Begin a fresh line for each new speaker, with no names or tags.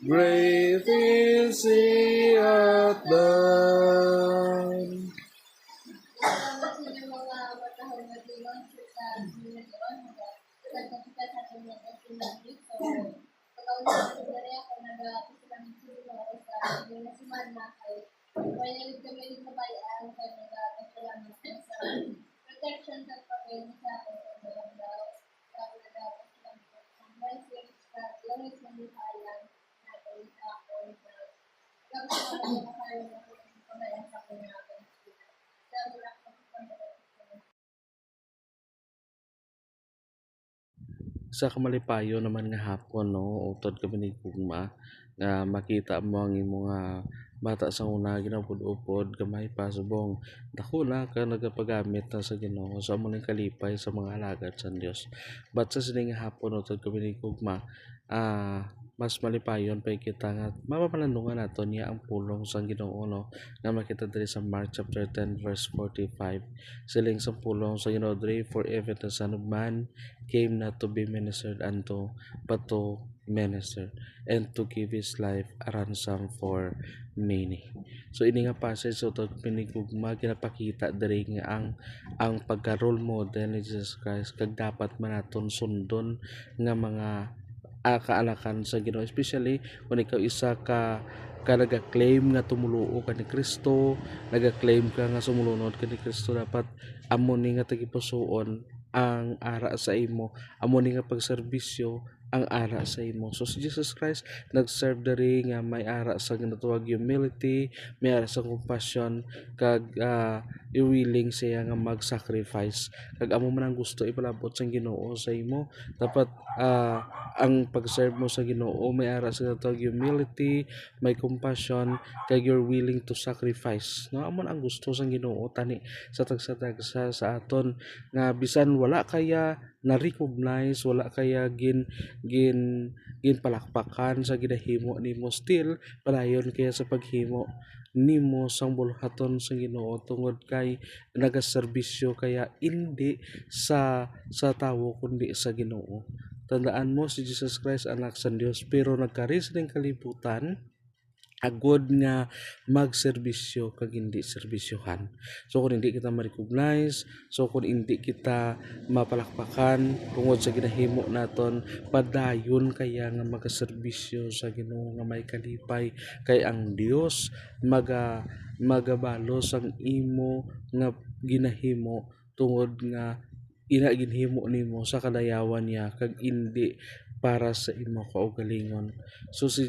Great is He hath done.
Salamat sa inyong mga matahong na tulong sa sinagawa mo ba? Nagkakita sa ating mga sinagit. So, pagkaunod ko na rin ako nag-pasilamit siguro sa inyong nasiman na kay kaya naging kami rin kabayaan kaya nag-pasilamit sa protection sa pagkain sa akin sa mga daw sa nag-pasilamit sa blessings sa langit ng buhayan natin sa ako na nagkakaroon na kayo na kabayaan sa akin natin.
Sa kamalipayo naman nga hapon no, utod kami ni Gugma nga makita mo ang imong bata sa una ginapud-upod gamay pa subong dako na ka nagapagamit na sa Ginoo sa amo ning kalipay sa mga alagad sa Dios. But sa sining hapon utod kami ni Gugma mas malipayon pa kita nga mapapalandungan nato niya ang pulong sa Ginoo no nga makita diri sa Mark chapter 10 verse 45 siling sa pulong sa Ginoo diri for even the Son of Man came not to be ministered unto, but to minister, and to give his life a ransom for many. So ini nga passage so to pinigugma ginapakita diri nga ang pagka role model ni Jesus Christ kag dapat man naton sundon nga mga kaalakan sa Ginoo, especially kung ikaw isa ka naga-claim nga tumuluo ka ni Kristo, naga-claim ka nga sumulunod ka ni Kristo, dapat amo ni nga tagipusoon ang ara sa imo, amo ni nga pagserbisyo ang ara sa imo. So si Jesus Christ nag-serve diri nga may ara sa ginatuwag humility, may ara sa compassion kag willing siya nga mag-sacrifice. Kag amo man ang gusto ipalabot sa Ginoo sa imo, dapat ang pag-serve mo sa Ginoo may ara sa ginatuwag humility, may compassion kag you're willing to sacrifice. No, amo ang gusto sa Ginoo tani sa tagsa-tagsa sa aton nga bisan wala kaya na-recognize, wala kaya ginpalakpakan sa ginahimo nimo, still palayon kaya sa paghimo nimo sang bulhaton sa Ginoo tungod kay nagaserbisyo kaya hindi sa tawo kundi sa Ginoo. Tandaan mo si Jesus Christ anak sa Dios pero nagkari sa kalibutan agod nga magserbisyo kag hindi serbisyohan. So kung hindi kita ma-recognize, so kung hindi kita mapalakpakan tungod sa ginahimo naton, padayon kaya nga magaserbisyo sa Ginoo nga may kalipay kay ang Dios magabalos ang imo nga ginahimo tungod nga ginhimo nimo sa kadayawan niya kag hindi para sa imo kaugalingon. So si